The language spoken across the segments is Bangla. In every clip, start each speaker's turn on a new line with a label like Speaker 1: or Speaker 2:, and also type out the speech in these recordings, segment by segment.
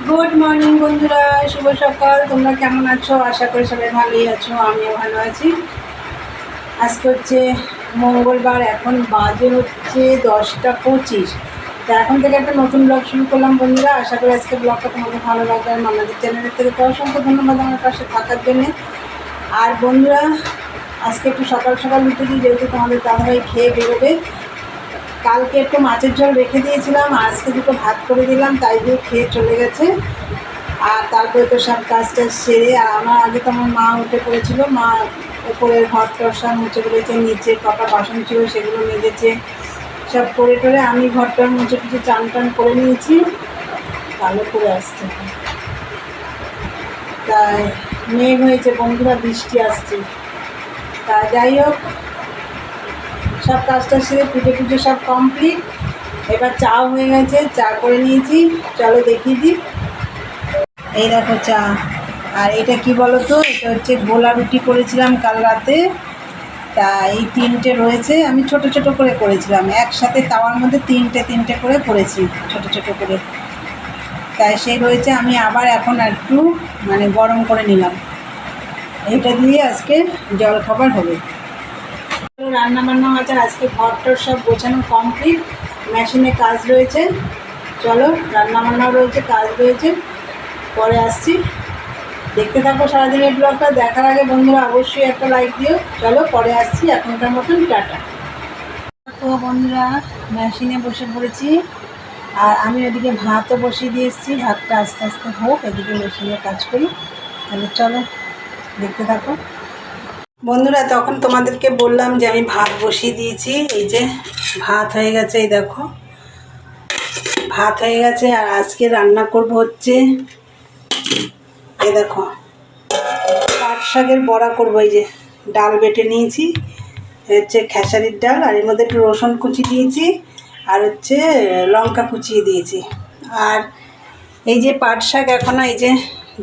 Speaker 1: গুড মর্নিং বন্ধুরা, শুভ সকাল। তোমরা কেমন আছো? আশা করি সবাই ভালোই আছো, আমিও ভালো আছি। আজকে হচ্ছে মঙ্গলবার, এখন বাজে হচ্ছে 10টা 25। তো এখন থেকে একটা নতুন ব্লগ শুরু করলাম বন্ধুরা। আশা করি আজকে ব্লগটা তোমাদের ভালো লাগবে। আর আমাদের চ্যানেলের থেকে তো অসংখ্য ধন্যবাদ আমার পাশে থাকার জন্যে। আর বন্ধুরা, আজকে একটু সকাল সকাল উঠেছি, যেহেতু তোমাদের দাদাভাই খেয়ে বেরোবে। কালকে একটু মাছের ঝোল রেখে দিয়েছিলাম, আজকে দুটো ভাত করে দিলাম, তাই দিয়ে খেয়ে চলে গেছে। আর তারপরে তো সব কাজটা সেরে, আর আমার আগে তো আমার মা উঠে পড়েছিল। মা উপরের ঘর টর সব মুছে পড়েছে, নিচে কটা বাসন ছিল সেগুলো মেজেছে, সব করে টরে আমি ঘরটার মুছে কিছু চান টান করে নিয়েছি। ভালো করে আসছে, তাই মেঘ হয়েছে বন্ধুরা, বৃষ্টি আসছে। তা যাই হোক, সব কাজটা সেরে পুজো টুজো সব কমপ্লিট। এবার চাও হয়ে গেছে, চা করে নিয়েছি, চলো দেখিয়ে দিই। এই দেখো চা। আর এটা কি বলো তো, এটা হচ্ছে গোলা রুটি করেছিলাম কাল রাতে। তা এই তিনটে রয়েছে, আমি ছোট ছোট করে করেছিলাম, একসাথে তাওয়ার মধ্যে তিনটে করে করেছি ছোট ছোট করে। তাই সেই রয়েছে, আমি আবার এখন একটু গরম করে নিলাম। এইটা দিয়ে আজকে জলখাবার হবে। রান্না বান্না আছে, আজকে ঘরটার সব গোছানো কমপ্লিট, মেশিনে কাজ রয়েছে। চলো, রান্না বান্নাও রয়েছে, কাজ রয়েছে, পরে আসছি। দেখতে থাকো সারাদিনের ব্লগটা। দেখার আগে বন্ধুরা অবশ্যই একটা লাইক দিও। চলো পরে আসছি, এখনকার মতন টাটা। তো বন্ধুরা, মেশিনে বসে পড়েছি, আর আমি ওদিকে ভাতও বসিয়ে দিয়ে এসেছি। ভাতটা আস্তে আস্তে হোক, এদিকে মেশিনে কাজ করি। তাহলে চলো দেখতে থাকো বন্ধুরা। তখন তোমাদেরকে বললাম যে আমি ভাত বসিয়ে দিয়েছি। এই যে ভাত হয়ে গেছে, এই দেখো ভাত হয়ে গেছে। আর আজকে রান্না করব হচ্ছে, এই দেখো পাট শাকের বড়া করবো। এই যে ডাল বেটে নিয়েছি, হচ্ছে খেসারির ডাল, আর এর মধ্যে একটু রসুন কুচি দিয়েছি, আর হচ্ছে লঙ্কা কুচিয়ে দিয়েছি। আর এই যে পাট শাক এখনও এই যে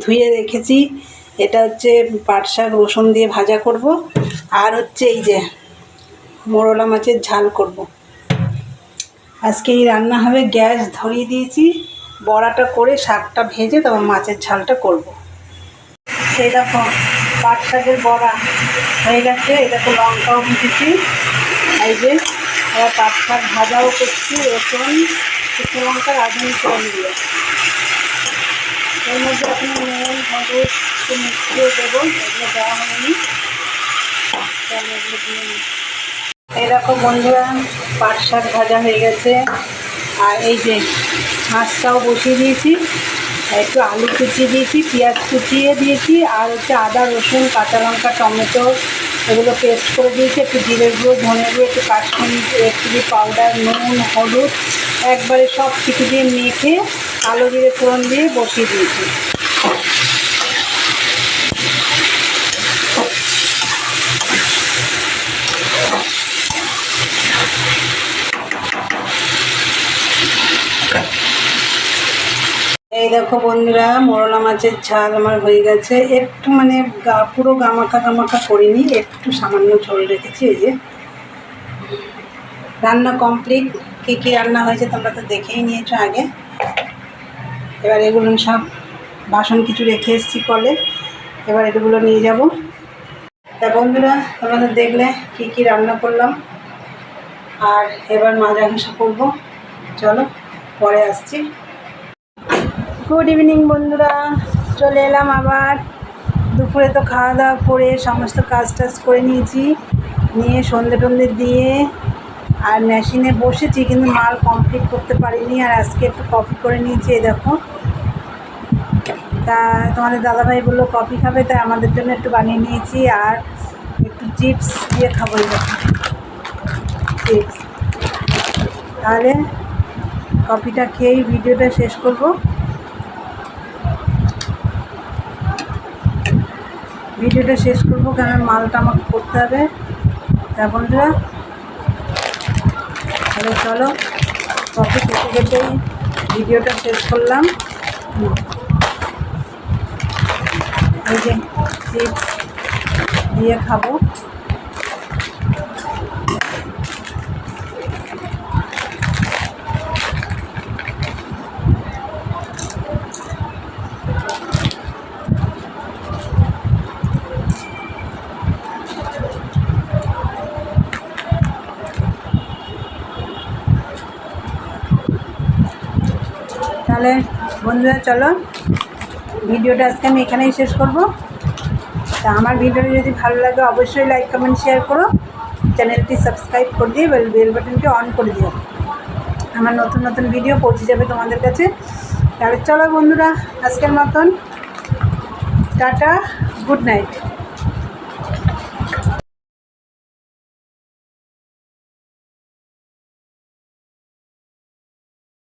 Speaker 1: ধুয়ে রেখেছি, এটা হচ্ছে পাট শাক রসুন দিয়ে ভাজা করব। আর হচ্ছে এই যে মোরলা মাছের ঝাল করব। আজকে এই রান্না হবে। গ্যাস ধরিয়ে দিয়েছি, বড়াটা করে শাকটা ভেজে তারপর মাছের ঝালটা করব। এই দেখো পাট শাকের বড়া হয়ে গেছে। এই দেখো লঙ্কাও ভেজেছি, এই যে আবার পাট শাক ভাজাও করছি, রসুন শুকনো লঙ্কা রাঁধুনি ফোড়ন দিয়ে। এর মধ্যে আপনি নুন হলুদ একটু মিশিয়ে দেবো, এগুলো দেওয়া হয়নি, তাহলে এগুলো দিয়ে নিই। এই দেখো বন্ধুরা, পাট শাক ভাজা হয়ে গেছে। আর এই যে মাছটাও বসিয়ে দিয়েছি, একটু আলু কুচিয়ে দিয়েছি, পেঁয়াজ কুচিয়ে দিয়েছি, আর হচ্ছে আদা রসুন কাঁচা লঙ্কা টমেটো এগুলো পেস্ট করে দিয়েছি। একটু জিরের গুঁড়ো ধনে গুঁড়ো একটু কাশ্মীরি রেড চিলি পাউডার নুন হলুদ একবারে সব কিছু দিয়ে মেখে কালো জিরে ফোড়ন দিয়ে বসিয়ে দিয়েছি। এই দেখো বন্ধুরা, মোরলা মাছের ঝাল আমার হয়ে গেছে। একটু পুরো গামাখা গামাখা করিনি, একটু সামান্য ঝোল রেখেছি। এই যে রান্না কমপ্লিট। কী কী রান্না হয়েছে তোমরা তো দেখেই নিয়েছো আগে। এবার এগুলো সব বাসন কিছু রেখে এসেছি কলে, এবার এগুলো নিয়ে যাব। তা বন্ধুরা, তোমাদের দেখলে কী কী রান্না করলাম, আর এবার মাজা ঘষা করবো। চলো পরে আসছি। গুড ইভিনিং বন্ধুরা, চলে এলাম আবার। দুপুরে তো খাওয়া দাওয়া করে সমস্ত কাজ টাজ করে নিয়েছি, নিয়ে সন্ধে টন্ধে দিয়ে আর মেশিনে বসেছি, কিন্তু মাল কমপ্লিট করতে পারিনি। আর আজকে একটু কফি করে নিয়েছি, এই দেখো। তা তোমাদের দাদাভাই বললো কফি খাবে, তাই আমাদের জন্য একটু বানিয়ে নিয়েছি। আর একটু চিপস দিয়ে খাবো, এই দেখো চিপস। তাহলে কফিটা খেয়েই ভিডিওটা শেষ করব। কারণ মালটা আমাকে করতে হবে। তা বন্ধুরা, তাহলে চলো কফি খেতে খেতেই ভিডিওটা শেষ করলাম। এই যে চিপস দিয়ে খাবো। তাহলে বন্ধুরা চলো ভিডিওটা আজকে আমি এখানেই শেষ করব। তা আমার ভিডিওটা যদি ভালো লাগে অবশ্যই লাইক কমেন্ট শেয়ার করো, চ্যানেলটি সাবস্ক্রাইব করে দিয়ে বেল বাটনটি অন করে দিও, আমার নতুন নতুন ভিডিও পৌঁছে যাবে তোমাদের কাছে। তাহলে চলো বন্ধুরা আজকের মতন টাটা, গুড নাইট।